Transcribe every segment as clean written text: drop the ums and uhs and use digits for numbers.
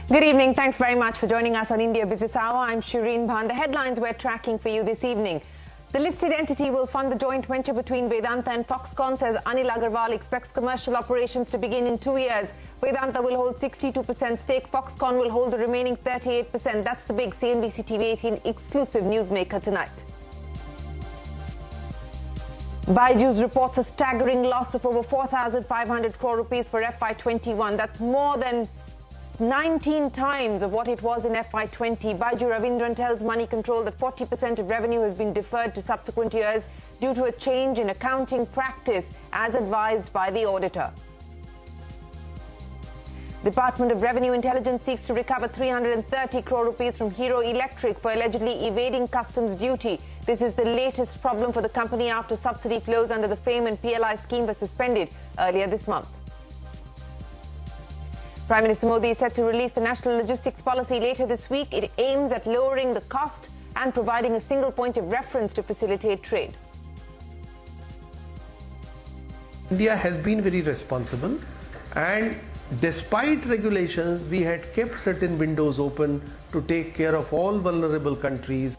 Good evening. Thanks very much for joining us on India Business Hour. I'm Shireen Bhan. The headlines we're tracking for you this evening. The listed entity will fund the joint venture between Vedanta and Foxconn, says Anil Agarwal expects commercial operations to begin in 2 years. Vedanta will hold 62% stake. Foxconn will hold the remaining 38%. That's the big CNBC-TV18 exclusive newsmaker tonight. Byju reports a staggering loss of over 4,500 crore rupees for FY21. That's more than 19 times of what it was in FY20. Byju Ravindran tells Money Control that 40% of revenue has been deferred to subsequent years due to a change in accounting practice as advised by the auditor. Department of Revenue Intelligence seeks to recover 330 crore rupees from Hero Electric for allegedly evading customs duty. This is the latest problem for the company after subsidy flows under the FAME and PLI scheme were suspended earlier this month. Prime Minister Modi is set to release the National Logistics Policy later this week. It aims at lowering the cost and providing a single point of reference to facilitate trade. India has been very responsible, and despite regulations, we had kept certain windows open to take care of all vulnerable countries.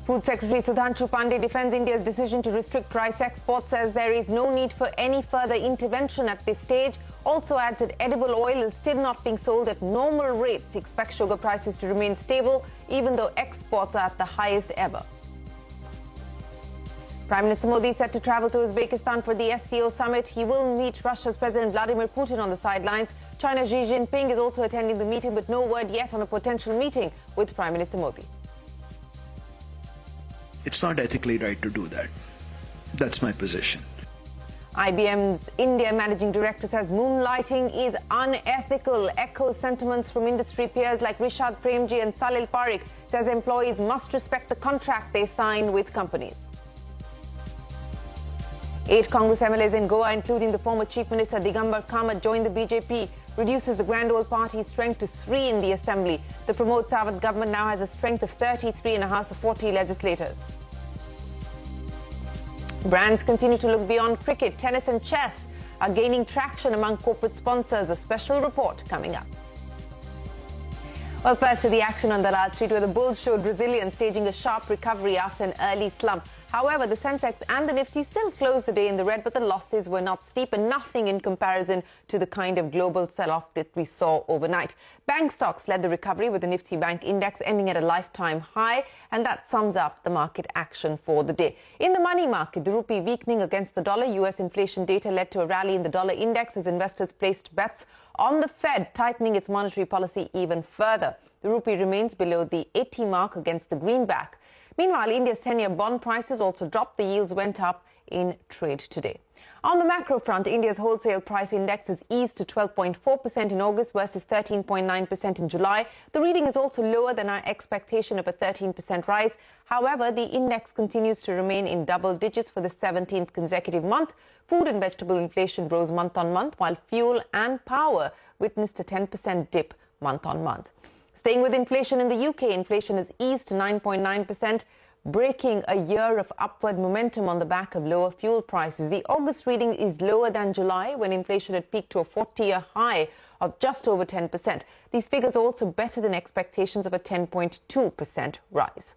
Food Secretary Sudhanshu Pandey defends India's decision to restrict rice exports, says there is no need for any further intervention at this stage. Also adds that edible oil is still not being sold at normal rates. He expects sugar prices to remain stable, even though exports are at the highest ever. Prime Minister Modi is set to travel to Uzbekistan for the SCO summit. He will meet Russia's President Vladimir Putin on the sidelines. China's Xi Jinping is also attending the meeting, but no word yet on a potential meeting with Prime Minister Modi. It's not ethically right to do that. That's my position. IBM's India Managing Director says moonlighting is unethical. Echoes sentiments from industry peers like Rishad Premji and Salil Parekh. Says employees must respect the contract they sign with companies. 8 Congress MLAs in Goa, including the former Chief Minister Digambar Kamath, joined the BJP, reduces the Grand Old Party's strength to 3 in the Assembly. The Pramod Sawant government now has a strength of 33 in a House of 40 legislators. Brands continue to look beyond cricket. Tennis and chess are gaining traction among corporate sponsors. A special report coming up. Well, first to the action on Dalal Street, where the bulls showed resilience, staging a sharp recovery after an early slump. However, the Sensex and the Nifty still closed the day in the red, but the losses were not steep and nothing in comparison to the kind of global sell-off that we saw overnight. Bank stocks led the recovery, with the Nifty Bank Index ending at a lifetime high, and that sums up the market action for the day. In the money market, the rupee weakening against the dollar. US inflation data led to a rally in the dollar index as investors placed bets on the Fed tightening its monetary policy even further. The rupee remains below the 80 mark against the greenback. Meanwhile, India's 10-year bond prices also dropped. The yields went up in trade today. On the macro front, India's wholesale price index has eased to 12.4% in August versus 13.9% in July. The reading is also lower than our expectation of a 13% rise. However, the index continues to remain in double digits for the 17th consecutive month. Food and vegetable inflation rose month on month, while fuel and power witnessed a 10% dip month on month. Staying with inflation in the UK, inflation has eased to 9.9%, breaking a year of upward momentum on the back of lower fuel prices. The August reading is lower than July, when inflation had peaked to a 40-year high of just over 10%. These figures are also better than expectations of a 10.2% rise.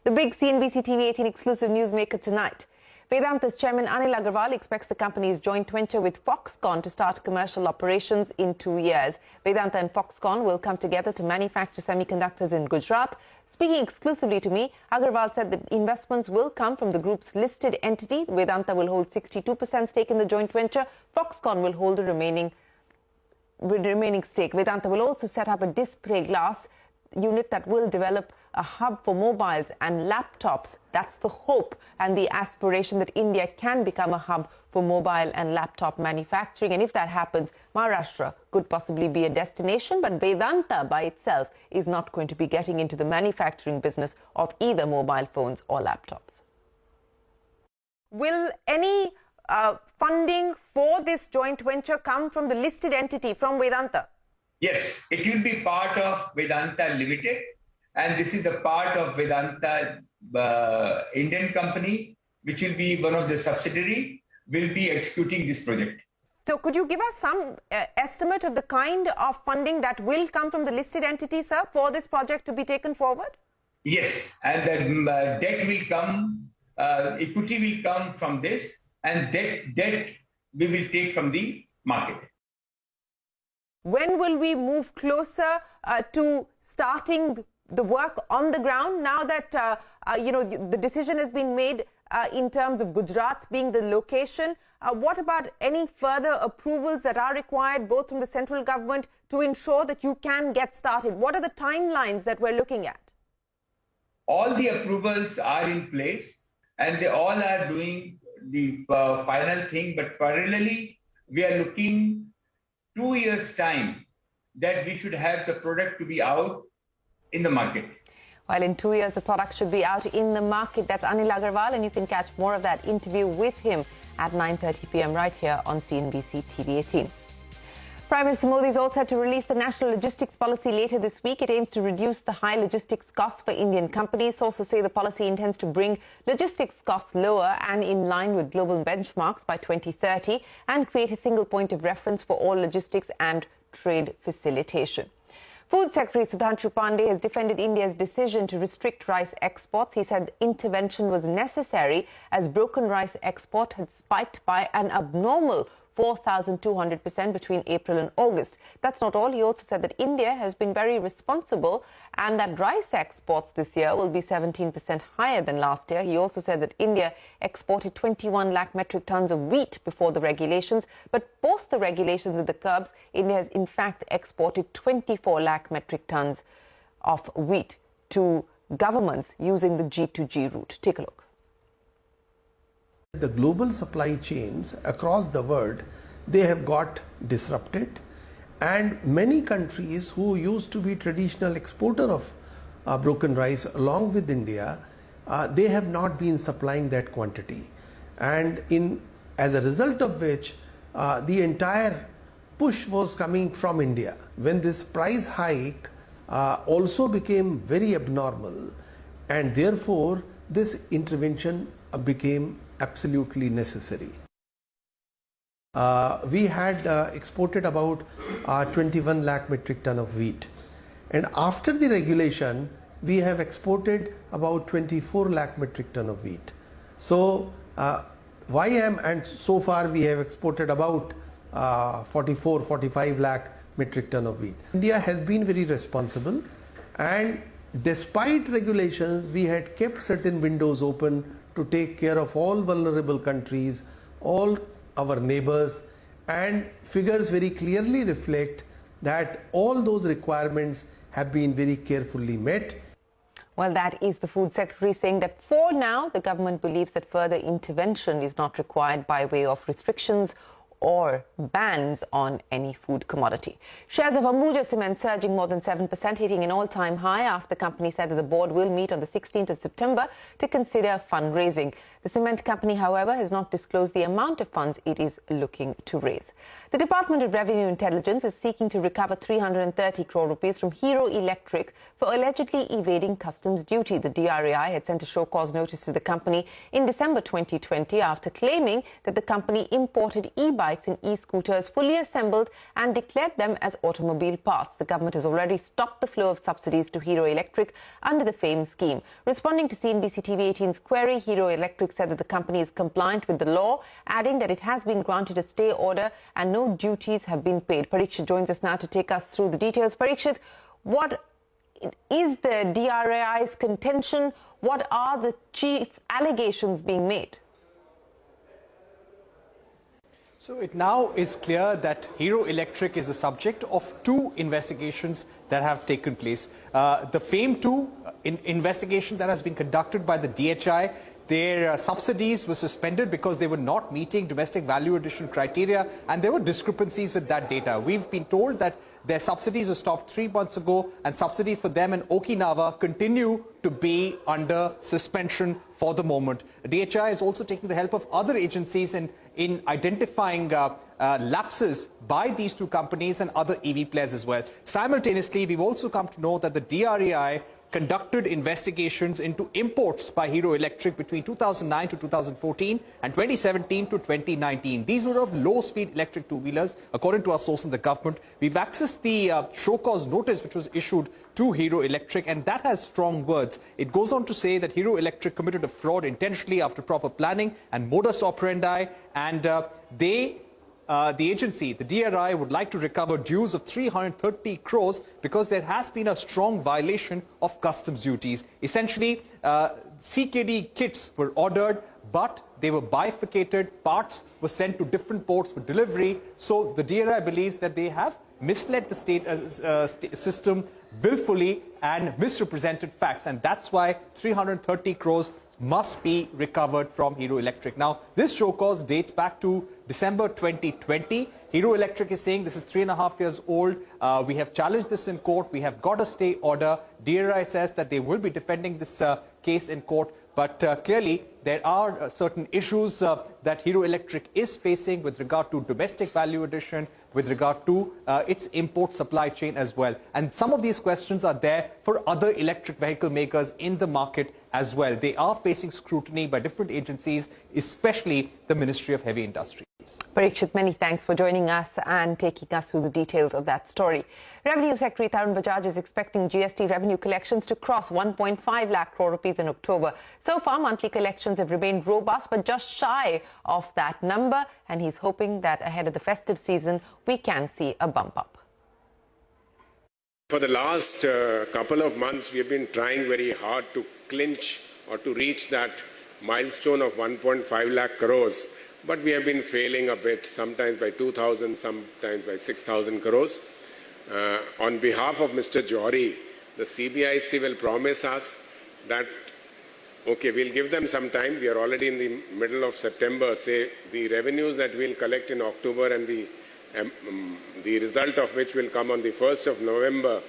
The big CNBC-TV18 exclusive newsmaker tonight. Vedanta's Chairman Anil Agarwal expects the company's joint venture with Foxconn to start commercial operations in 2 years. Vedanta and Foxconn will come together to manufacture semiconductors in Gujarat. Speaking exclusively to me, Agarwal said that investments will come from the group's listed entity. Vedanta will hold 62% stake in the joint venture. Foxconn will hold the remaining stake. Vedanta will also set up a display glass unit that will develop a hub for mobiles and laptops. That's the hope and the aspiration, that India can become a hub for mobile and laptop manufacturing. And if that happens, Maharashtra could possibly be a destination. But Vedanta by itself is not going to be getting into the manufacturing business of either mobile phones or laptops. Will any funding for this joint venture come from the listed entity, from Vedanta? Yes, it will be part of Vedanta Limited, and this is the part of Vedanta Indian company, which will be one of the subsidiary, will be executing this project. So could you give us some estimate of the kind of funding that will come from the listed entity, sir, for this project to be taken forward? Yes, and the debt will come, equity will come from this, and debt we will take from the market. When will we move closer to starting the work on the ground, now that the decision has been made in terms of Gujarat being the location? What about any further approvals that are required both from the central government to ensure that you can get started? What are the timelines that we're looking at? All the approvals are in place and they all are doing the final thing, but parallelly we are looking 2 years' time that we should have the product to be out in the market. Well, in 2 years, the product should be out in the market. That's Anil Agarwal, and you can catch more of that interview with him at 9:30 p.m. right here on CNBC TV18. Prime Minister Modi is all set to release the national logistics policy later this week. It aims to reduce the high logistics costs for Indian companies. Sources say the policy intends to bring logistics costs lower and in line with global benchmarks by 2030 and create a single point of reference for all logistics and trade facilitation. Food Secretary Sudhanshu Pandey has defended India's decision to restrict rice exports. He said intervention was necessary as broken rice export had spiked by an abnormal 4,200% between April and August. That's not all. He also said that India has been very responsible and that rice exports this year will be 17% higher than last year. He also said that India exported 21 lakh metric tons of wheat before the regulations, but post the regulations of the curbs, India has in fact exported 24 lakh metric tons of wheat to governments using the G2G route. Take a look. The global supply chains across the world, they have got disrupted, and many countries who used to be traditional exporter of broken rice along with India, they have not been supplying that quantity, and as a result of which the entire push was coming from India. When this price hike also became very abnormal, and therefore this intervention became absolutely necessary. We had exported about 21 lakh metric ton of wheat, and after the regulation we have exported about 24 lakh metric ton of wheat. So and so far we have exported about 45 lakh metric ton of wheat. India has been very responsible, and despite regulations we had kept certain windows open to take care of all vulnerable countries, all our neighbors, and figures very clearly reflect that all those requirements have been very carefully met. Well, that is the Food Secretary saying that for now, the government believes that further intervention is not required by way of restrictions or bans on any food commodity. Shares of Ambuja Cement surging more than 7%, hitting an all-time high after the company said that the board will meet on the 16th of September to consider fundraising. The cement company, however, has not disclosed the amount of funds it is looking to raise. The Department of Revenue Intelligence is seeking to recover 330 crore rupees from Hero Electric for allegedly evading customs duty. The DRAI had sent a show-cause notice to the company in December 2020 after claiming that the company imported e-bikes and e-scooters fully assembled and declared them as automobile parts. The government has already stopped the flow of subsidies to Hero Electric under the FAME scheme. Responding to CNBC TV18's query, Hero Electric said that the company is compliant with the law, adding that it has been granted a stay order and no duties have been paid. Parikshit joins us now to take us through the details. Parikshit, what is the DRAI's contention? What are the chief allegations being made? So it now is clear that Hero Electric is the subject of two investigations that have taken place. The FAME 2 investigation that has been conducted by the DHI, their subsidies were suspended because they were not meeting domestic value addition criteria, and there were discrepancies with that data. We've been told that their subsidies were stopped 3 months ago, and subsidies for them in Okinawa continue to be under suspension for the moment. DHI is also taking the help of other agencies in identifying lapses by these two companies and other EV players as well. Simultaneously, we've also come to know that the DRAI conducted investigations into imports by Hero Electric between 2009 to 2014 and 2017 to 2019. These were of low-speed electric two-wheelers, according to our source in the government. We've accessed the show-cause notice which was issued to Hero Electric, and that has strong words. It goes on to say that Hero Electric committed a fraud intentionally after proper planning and modus operandi, and the agency, the DRI, would like to recover dues of 330 crores because there has been a strong violation of customs duties. Essentially, CKD kits were ordered, but they were bifurcated. Parts were sent to different ports for delivery. So the DRI believes that they have misled the state system willfully and misrepresented facts. And that's why 330 crores must be recovered from Hero Electric. Now, this show cause dates back to December 2020. Hero Electric is saying this is 3.5 years old. We have challenged this in court. We have got a stay order. DRI says that they will be defending this case in court. But clearly, there are certain issues that Hero Electric is facing with regard to domestic value addition, with regard to its import supply chain as well. And some of these questions are there for other electric vehicle makers in the market as well. They are facing scrutiny by different agencies, especially the Ministry of Heavy Industries. Parikshit, many thanks for joining us and taking us through the details of that story. Revenue Secretary Tarun Bajaj is expecting GST revenue collections to cross 1.5 lakh crore rupees in October. So far, monthly collections have remained robust, but just shy of that number. And he's hoping that ahead of the festive season, we can see a bump up. For the last couple of months, we have been trying very hard to clinch or to reach that milestone of 1.5 lakh crores. But we have been failing a bit, sometimes by 2,000, sometimes by 6,000 crores. On behalf of Mr. Johri, the CBIC will promise us that, okay, we'll give them some time. We are already in the middle of September. Say the revenues that we'll collect in October and the result of which will come on the 1st of November.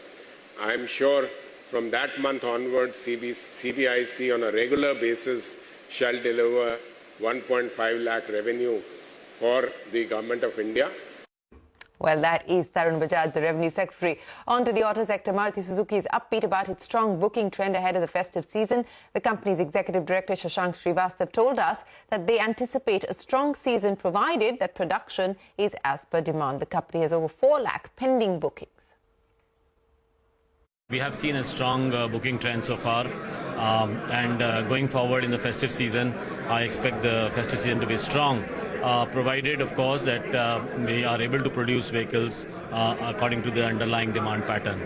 I am sure from that month onwards, CBIC on a regular basis shall deliver 1.5 lakh revenue for the Government of India. Well, that is Tarun Bajaj, the Revenue Secretary. On to the auto sector. Maruti Suzuki is upbeat about its strong booking trend ahead of the festive season. The company's Executive Director, Shashank Srivastav, told us that they anticipate a strong season provided that production is as per demand. The company has over 4 lakh pending bookings. We have seen a strong booking trend so far, and going forward in the festive season, I expect the festive season to be strong, provided, of course, that we are able to produce vehicles according to the underlying demand pattern.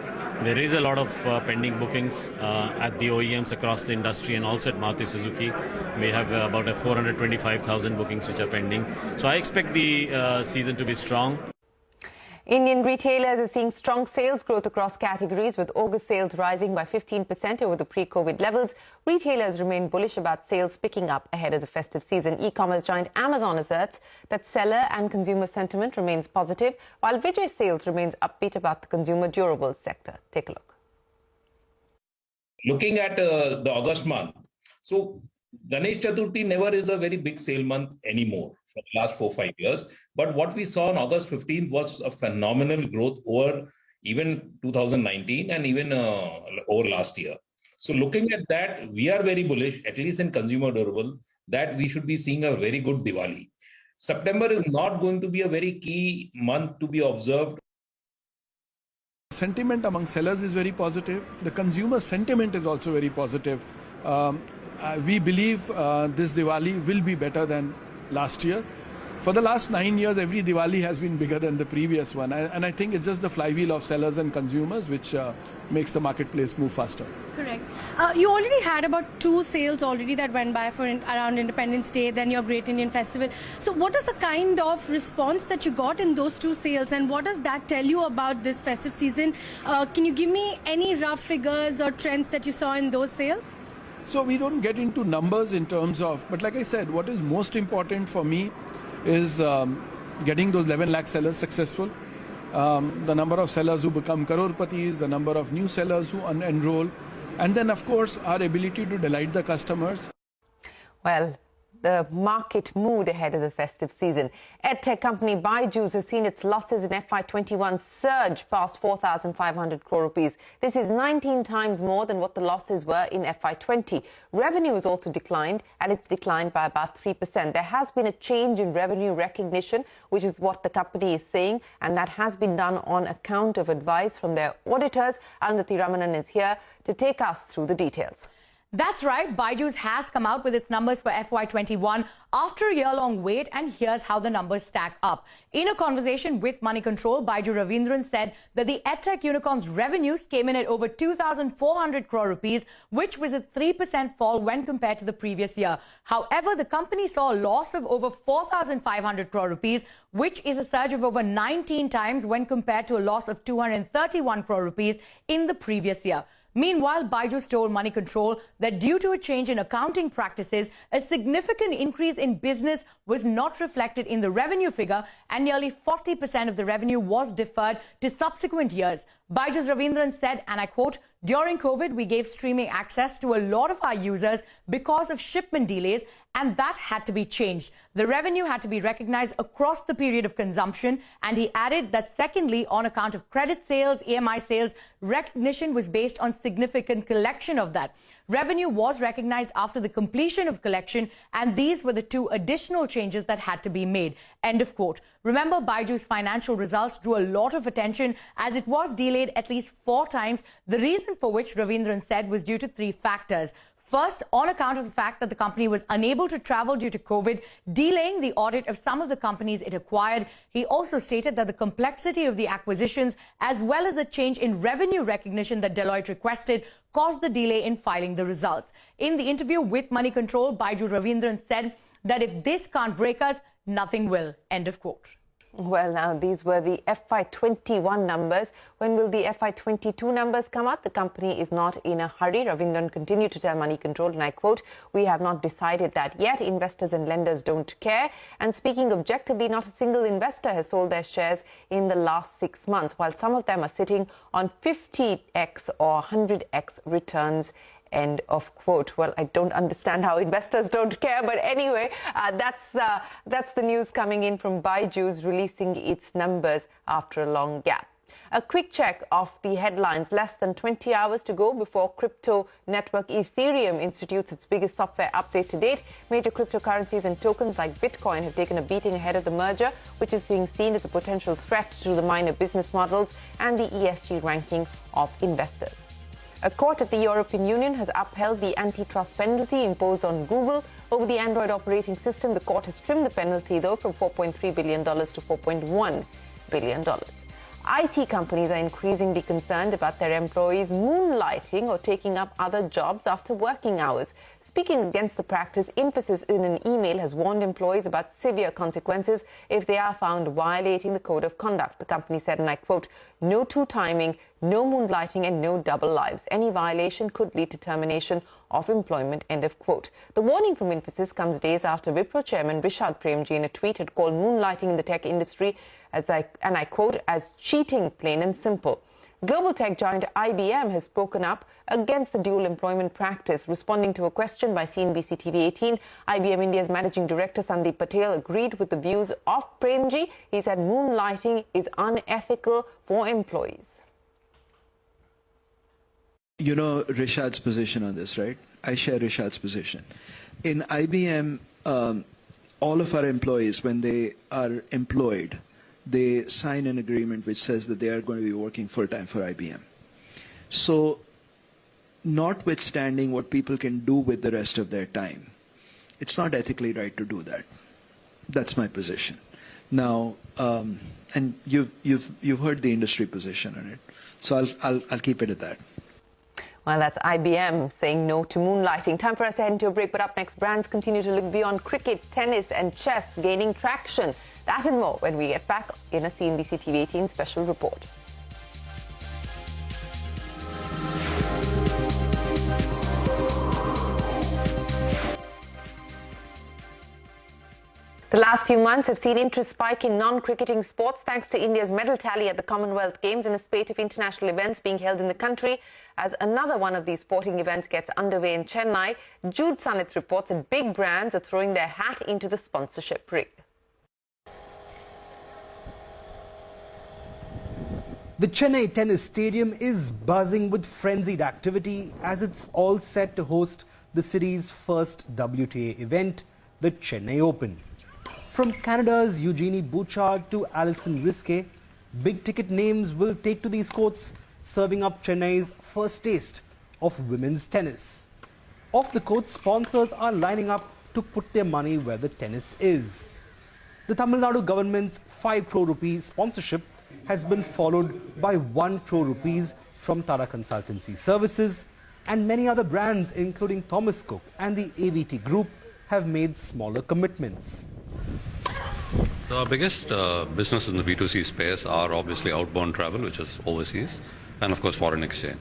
There is a lot of pending bookings at the OEMs across the industry and also at Maruti Suzuki. We have about 425,000 bookings which are pending. So I expect the season to be strong. Indian retailers are seeing strong sales growth across categories, with August sales rising by 15% over the pre-COVID levels. Retailers remain bullish about sales picking up ahead of the festive season. E-commerce giant Amazon asserts that seller and consumer sentiment remains positive, while Vijay Sales remains upbeat about the consumer durables sector. Take a look. Looking at the August month, so Ganesh Chaturthi never is a very big sale month anymore for the last 4-5 years. But what we saw on August 15th was a phenomenal growth over even 2019 and even over last year. So looking at that, we are very bullish, at least in consumer durable, that we should be seeing a very good Diwali. September is not going to be a very key month to be observed. Sentiment among sellers is very positive. The consumer sentiment is also very positive. We believe this Diwali will be better than last year. For the last 9 years, every Diwali has been bigger than the previous one. And I think it's just the flywheel of sellers and consumers which makes the marketplace move faster. Correct. You already had about 2 sales already that went by for around Independence Day, then your Great Indian Festival. So what is the kind of response that you got in those 2 sales, and what does that tell you about this festive season? Can you give me any rough figures or trends that you saw in those sales? So we don't get into numbers in terms of, but like I said, what is most important for me is getting those 11 lakh sellers successful. The number of sellers who become crorepati's, the number of new sellers who enroll, and then of course our ability to delight the customers. Well, the market mood ahead of the festive season. EdTech company Byju has seen its losses in FY21 surge past 4,500 crore rupees. This is 19 times more than what the losses were in FY20. Revenue has also declined, and it's declined by about 3%. There has been a change in revenue recognition, which is what the company is saying, and that has been done on account of advice from their auditors. Arundhati Ramanan is here to take us through the details. That's right. Byju has come out with its numbers for FY21 after a year-long wait, and here's how the numbers stack up. In a conversation with Money Control, Byju Ravindran said that the EdTech unicorn's revenues came in at over 2,400 crore rupees, which was a 3% fall when compared to the previous year. However, the company saw a loss of over 4,500 crore rupees, which is a surge of over 19 times when compared to a loss of 231 crore rupees in the previous year. Meanwhile, Byju told Money Control that due to a change in accounting practices, a significant increase in business was not reflected in the revenue figure, and nearly 40% of the revenue was deferred to subsequent years. Byju's Ravindran said, and I quote, "During COVID, we gave streaming access to a lot of our users because of shipment delays, and that had to be changed. The revenue had to be recognized across the period of consumption." And he added that secondly, on account of credit sales, EMI sales, recognition was based on significant collection of that. Revenue was recognized after the completion of collection, and these were the two additional changes that had to be made. End of quote. Remember, Byju's financial results drew a lot of attention as it was delayed at least 4 times, the reason for which Ravindran said was due to 3 factors. First, on account of the fact that the company was unable to travel due to COVID, delaying the audit of some of the companies it acquired. He also stated that the complexity of the acquisitions, as well as a change in revenue recognition that Deloitte requested, caused the delay in filing the results. In the interview with Money Control, Byju Ravindran said that if this can't break us, nothing will. End of quote. Well, now, these were the FY21 numbers. When will the FY22 numbers come out? The company is not in a hurry. Ravindran continued to tell Money Control, and I quote, "We have not decided that yet. Investors and lenders don't care." And speaking objectively, not a single investor has sold their shares in the last 6 months, while some of them are sitting on 50x or 100x returns. End of quote. Well, I don't understand how investors don't care, but anyway, that's the news coming in from Byju's releasing its numbers after a long gap. A quick check of the headlines. Less than 20 hours to go before crypto network Ethereum institutes its biggest software update to date. Major cryptocurrencies and tokens like Bitcoin have taken a beating ahead of the merger, which is being seen as a potential threat to the minor business models and the ESG ranking of investors. A court at the European Union has upheld the antitrust penalty imposed on Google over the Android operating system. The court has trimmed the penalty, though, from $4.3 billion to $4.1 billion. IT companies are increasingly concerned about their employees moonlighting or taking up other jobs after working hours. Speaking against the practice, Infosys in an email has warned employees about severe consequences if they are found violating the code of conduct. The company said, and I quote, "No two-timing, no moonlighting and no double lives. Any violation could lead to termination of employment." End of quote. The warning from Infosys comes days after Wipro chairman Rishad Premji in a tweet had called moonlighting in the tech industry and I quote, as cheating, plain and simple. Global tech giant IBM has spoken up against the dual employment practice. Responding to a question by CNBC-TV18, IBM India's managing director Sandeep Patel agreed with the views of Premji. He said moonlighting is unethical for employees. You know Rishad's position on this, right? I share Rishad's position. In IBM, all of our employees, when they are employed, they sign an agreement which says that they are going to be working full-time for IBM. So, notwithstanding what people can do with the rest of their time, it's not ethically right to do that. That's my position. Now, and you've heard the industry position on it, so I'll keep it at that. Well, that's IBM saying no to moonlighting. Time for us to head into a break, but up next, brands continue to look beyond cricket, tennis and chess, gaining traction. That and more when we get back in a CNBC TV18 special report. The last few months have seen interest spike in non-cricketing sports thanks to India's medal tally at the Commonwealth Games and a spate of international events being held in the country. As another one of these sporting events gets underway in Chennai, Jude Sanith reports that big brands are throwing their hat into the sponsorship ring. The Chennai Tennis Stadium is buzzing with frenzied activity as it's all set to host the city's first WTA event, the Chennai Open. From Canada's Eugenie Bouchard to Alison Risqué, big-ticket names will take to these courts, serving up Chennai's first taste of women's tennis. Off the court, sponsors are lining up to put their money where the tennis is. The Tamil Nadu government's 5 crore rupees sponsorship has been followed by 1 crore rupees from Tata Consultancy Services, and many other brands including Thomas Cook and the AVT Group have made smaller commitments. The biggest businesses in the B2C space are obviously outbound travel, which is overseas, and of course foreign exchange.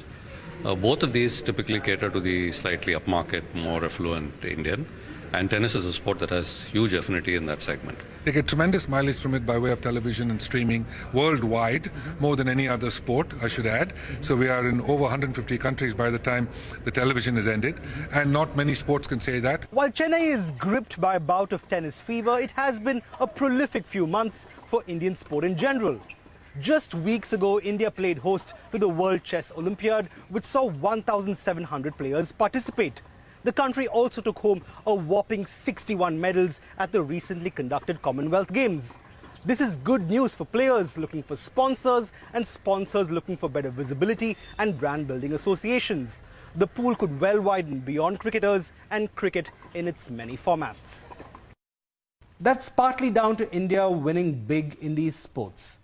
Both of these typically cater to the slightly upmarket, more affluent Indian, and tennis is a sport that has huge affinity in that segment. They get tremendous mileage from it by way of television and streaming worldwide, more than any other sport, I should add. So we are in over 150 countries by the time the television is ended, and not many sports can say that. While Chennai is gripped by a bout of tennis fever, it has been a prolific few months for Indian sport in general. Just weeks ago, India played host to the World Chess Olympiad, which saw 1,700 players participate. The country also took home a whopping 61 medals at the recently conducted Commonwealth Games. This is good news for players looking for sponsors and sponsors looking for better visibility and brand building associations. The pool could well widen beyond cricketers and cricket in its many formats. That's partly down to India winning big in these sports.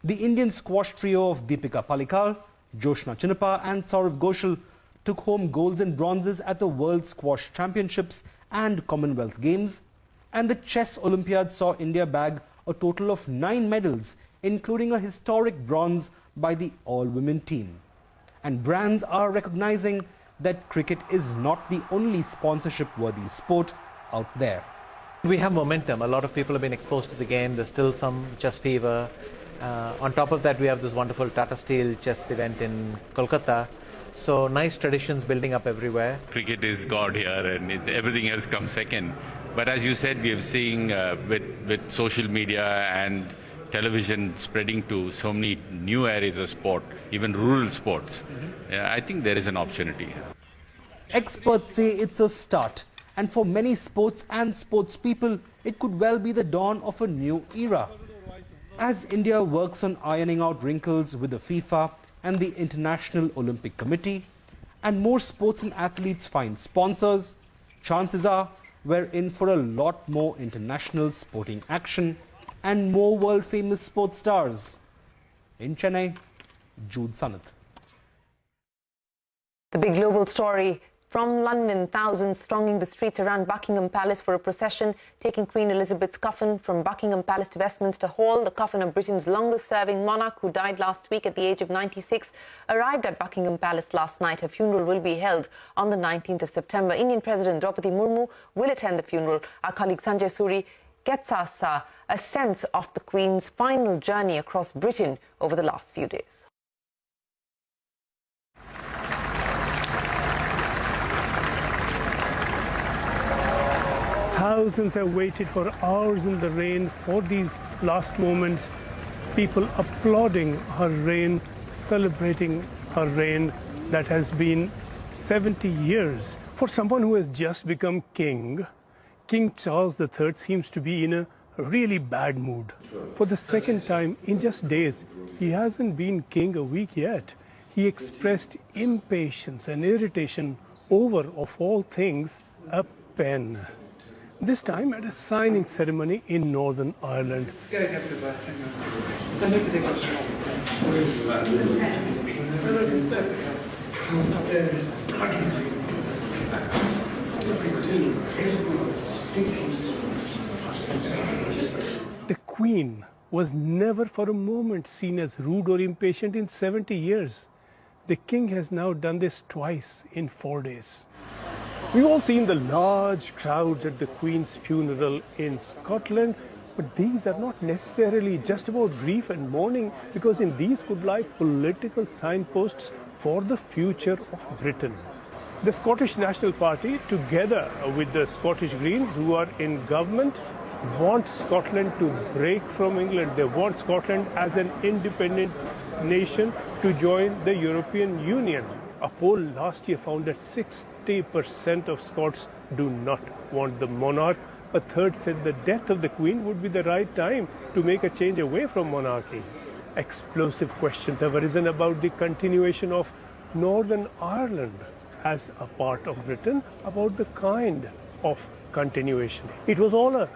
The Indian squash trio of Deepika Pallikal, Joshna Chinnappa and Saurav Ghoshal took home golds and bronzes at the World Squash Championships and Commonwealth Games, and the Chess Olympiad saw India bag a total of 9 medals, including a historic bronze by the all-women team. And brands are recognizing that cricket is not the only sponsorship-worthy sport out there. We have momentum. A lot of people have been exposed to the game. There's still some chess fever. On top of that, we have this wonderful Tata Steel chess event in Kolkata. So nice traditions building up everywhere. Cricket is God here and everything else comes second. But as you said, we are seeing with social media and television spreading to so many new areas of sport, even rural sports. I think there is an opportunity. Experts say it's a start. And for many sports and sports people, it could well be the dawn of a new era. As India works on ironing out wrinkles with the FIFA and the International Olympic Committee, and more sports and athletes find sponsors, chances are we're in for a lot more international sporting action and more world-famous sports stars. In Chennai, Jude Sanith. The big global story from London, thousands thronging the streets around Buckingham Palace for a procession taking Queen Elizabeth's coffin from Buckingham Palace to Westminster Hall. The coffin of Britain's longest-serving monarch, who died last week at the age of 96, arrived at Buckingham Palace last night. Her funeral will be held on the 19th of September. Indian President Draupadi Murmu will attend the funeral. Our colleague Sanjay Suri gets us a sense of the Queen's final journey across Britain over the last few days. Thousands have waited for hours in the rain for these last moments. People applauding her reign, celebrating her reign that has been 70 years. For someone who has just become king, King Charles III seems to be in a really bad mood. For the second time in just days, he hasn't been king a week yet. He expressed impatience and irritation over, of all things, a pen. This time at a signing ceremony in Northern Ireland. The Queen was never for a moment seen as rude or impatient in 70 years. The King has now done this twice in 4 days. We've all seen the large crowds at the Queen's funeral in Scotland, but these are not necessarily just about grief and mourning, because in these could lie political signposts for the future of Britain. The Scottish National Party, together with the Scottish Greens, who are in government, want Scotland to break from England. They want Scotland as an independent nation to join the European Union. A poll last year found that 60% of Scots do not want the monarch. A third said the death of the Queen would be the right time to make a change away from monarchy. Explosive questions have arisen about the continuation of Northern Ireland as a part of Britain, about the kind of continuation. It was all a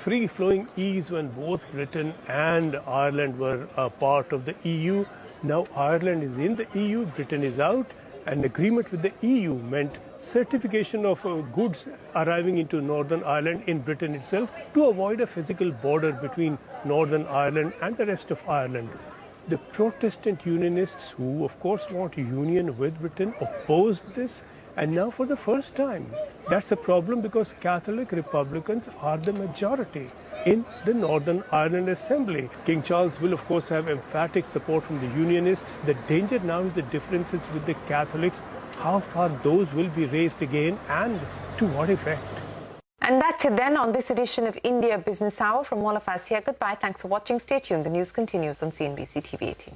free-flowing ease when both Britain and Ireland were a part of the EU. Now Ireland is in the EU, Britain is out. An agreement with the EU meant certification of goods arriving into Northern Ireland in Britain itself to avoid a physical border between Northern Ireland and the rest of Ireland. The Protestant Unionists, who of course want union with Britain, opposed this, and now for the first time, that's a problem because Catholic Republicans are the majority in the Northern Ireland Assembly. King Charles will of course have emphatic support from the Unionists. The danger now is the differences with the Catholics, how far those will be raised again and to what effect. And that's it then on this edition of India Business Hour. From all of us here, goodbye. Thanks for watching. Stay tuned. The news continues on CNBC-TV18.